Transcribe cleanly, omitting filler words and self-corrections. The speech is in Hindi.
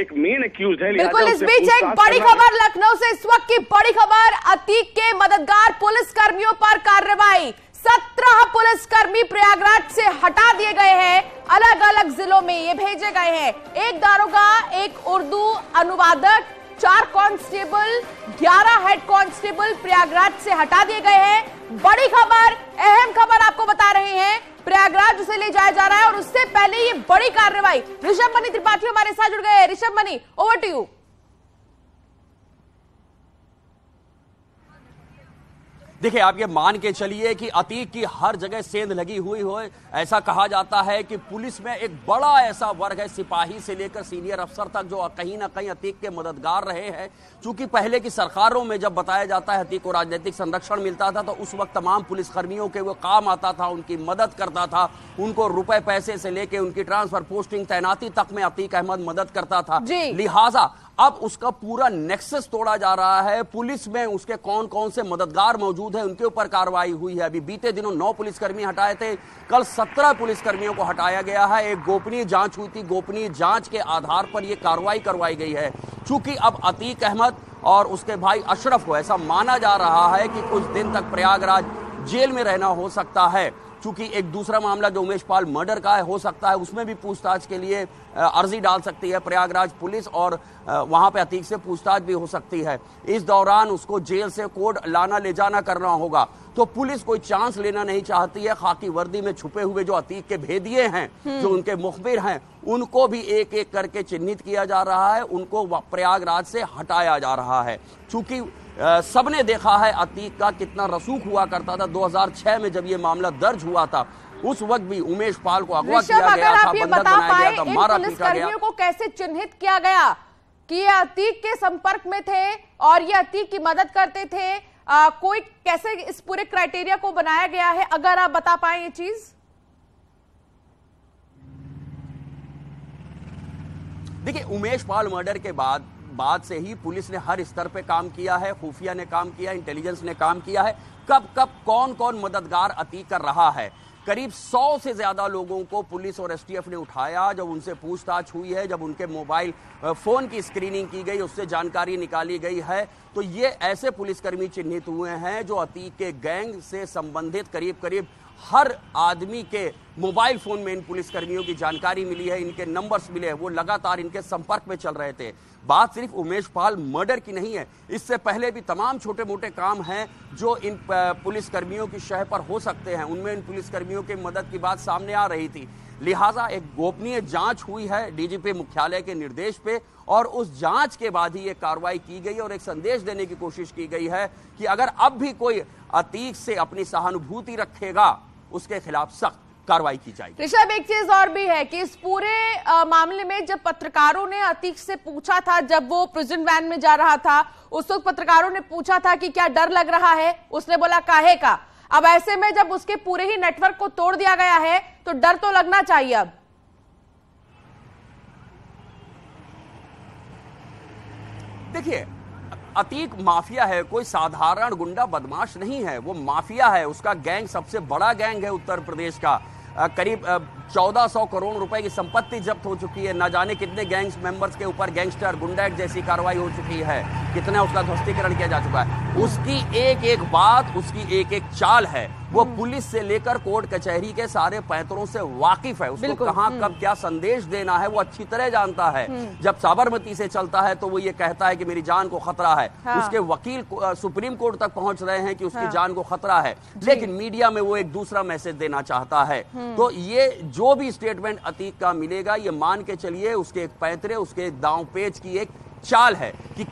एक मेन एक्यूज है। बिल्कुल, इस बीच एक बड़ी खबर लखनऊ से, इस वक्त की बड़ी खबर, अतीक के मददगार पुलिस कर्मियों पर कार्रवाई। 17 पुलिसकर्मी प्रयागराज से हटा दिए गए हैं, अलग अलग जिलों में ये भेजे गए हैं। एक दारोगा, एक उर्दू अनुवादक, 4 कांस्टेबल, 11 हेड कांस्टेबल प्रयागराज से हटा दिए गए हैं। बड़ी खबर, अहम खबर आपको बता रहे हैं, प्रयागराज उसे ले जाया जा रहा है और उससे पहले ये बड़ी कार्रवाई। ऋषभ मनी त्रिपाठी हमारे साथ जुड़ गए हैं। Rishabh Mani, over to you. देखिए, आप ये मान के चलिए कि अतीक की हर जगह सेंध लगी हुई हो। ऐसा कहा जाता है कि पुलिस में एक बड़ा ऐसा वर्ग है, सिपाही से लेकर सीनियर अफसर तक, जो कहीं ना कहीं अतीक के मददगार रहे हैं। क्योंकि पहले की सरकारों में जब बताया जाता है अतीक को राजनीतिक संरक्षण मिलता था, तो उस वक्त तमाम पुलिसकर्मियों के वो काम आता था, उनकी मदद करता था, उनको रुपए पैसे से लेकर उनकी ट्रांसफर, पोस्टिंग, तैनाती तक में अतीक अहमद मदद करता था। लिहाजा अब उसका पूरा नेक्सस तोड़ा जा रहा है। पुलिस में उसके कौन कौन से मददगार मौजूद हैं, उनके ऊपर कार्रवाई हुई है। अभी बीते दिनों 9 पुलिसकर्मी हटाए थे, कल 17 पुलिसकर्मियों को हटाया गया है। एक गोपनीय जांच हुई थी, गोपनीय जांच के आधार पर यह कार्रवाई करवाई गई है। चूंकि अब अतीक अहमद और उसके भाई अशरफ को ऐसा माना जा रहा है कि कुछ दिन तक प्रयागराज जेल में रहना हो सकता है। चूंकि एक दूसरा मामला जो उमेश पाल मर्डर का है, हो सकता है उसमें भी पूछताछ के लिए अर्जी डाल सकती है प्रयागराज पुलिस, और वहां पे अतीक से पूछताछ भी हो सकती है। इस दौरान उसको जेल से कोर्ट लाना ले जाना करना होगा। तो पुलिस कोई चांस लेना नहीं चाहती है। खाकी वर्दी में छुपे हुए जो अतीक के भेदिए हैं, जो उनके मुखबिर हैं, उनको भी एक एक करके चिन्हित किया जा रहा है, उनको प्रयागराज से हटाया जा रहा है। चूंकि सबने देखा है अतीक का कितना रसूख हुआ करता था। 2006 में जब ये मामला दर्ज हुआ था, उस वक्त भी उमेश पाल को अगवा किया गया था, बंधक बनाया गया था, मारा पीटा गया। को कैसे चिन्हित किया गया कि ये अतीक के संपर्क में थे और ये अतीक की मदद करते थे? कोई कैसे इस पूरे क्राइटेरिया को बनाया गया है, अगर आप बता पाए ये चीज? देखिए, उमेश पाल मर्डर के बाद से ही पुलिस ने हर स्तर पे काम किया है। खुफिया ने काम किया, इंटेलिजेंस ने काम किया है। कब कब कौन कौन मददगार अतीक कर रहा है। करीब 100 से ज्यादा लोगों को पुलिस और एसटीएफ ने उठाया। जब उनसे पूछताछ हुई है, जब उनके मोबाइल फोन की स्क्रीनिंग की गई, उससे जानकारी निकाली गई है, तो ये ऐसे पुलिसकर्मी चिन्हित हुए हैं जो अतीक के गैंग से संबंधित करीब करीब हर आदमी के मोबाइल फोन में इन पुलिसकर्मियों की जानकारी मिली है, इनके नंबर्स मिले हैं, वो लगातार इनके संपर्क में चल रहे थे। बात सिर्फ उमेश पाल मर्डर की नहीं है, इससे पहले भी तमाम छोटे मोटे काम हैं जो इन पुलिसकर्मियों की शह पर हो सकते हैं। उनमें इन पुलिसकर्मियों की मदद की बात सामने आ रही थी। लिहाजा एक गोपनीय जांच हुई है डीजीपी मुख्यालय के निर्देश पे, और उस जांच के बाद ही ये कार्रवाई की गई और एक संदेश देने की कोशिश की गई है कि अगर अब भी कोई अतीक से अपनी सहानुभूति रखेगा, उसके खिलाफ सख्त कार्रवाई की जाएगी। ऋषभ, एक चीज और भी है कि इस पूरे मामले में जब पत्रकारों ने अतीक से पूछा था, जब वो प्रिजन वैन में जा रहा था, उस वक्त पत्रकारों ने पूछा था कि क्या डर लग रहा है, उसने बोला काहे का। अब ऐसे में जब उसके पूरे ही नेटवर्क को तोड़ दिया गया है, तो डर तो लगना चाहिए। अब देखिए, अतीक माफिया है, कोई साधारण गुंडा बदमाश नहीं है, वो माफिया है। उसका गैंग सबसे बड़ा गैंग है उत्तर प्रदेश का। करीब 1400 करोड़ रुपए की संपत्ति जब्त हो चुकी है। न जाने कितने गैंग्स मेंबर्स के ऊपर गैंगस्टर गुंडा एक्ट जैसी कार्रवाई हो चुकी है, कितना उसका ध्वस्तीकरण किया जा चुका है। उसकी एक एक बात, उसकी एक एक चाल है। वो पुलिस से लेकर कोर्ट कचहरी के सारे पैंतरों से वाकिफ है। उसको कहां कब क्या संदेश देना है वो अच्छी तरह जानता है। जब साबरमती से चलता है तो वो ये कहता है कि मेरी जान को खतरा है। उसके वकील सुप्रीम कोर्ट तक पहुंच रहे हैं कि उसकी जान को खतरा है, लेकिन मीडिया में वो एक दूसरा मैसेज देना चाहता है। तो ये जो भी स्टेटमेंट अतीक का मिलेगा, ये मान के चलिए उसके एक पैंतरे, उसके दांव पेच की एक चाल है कि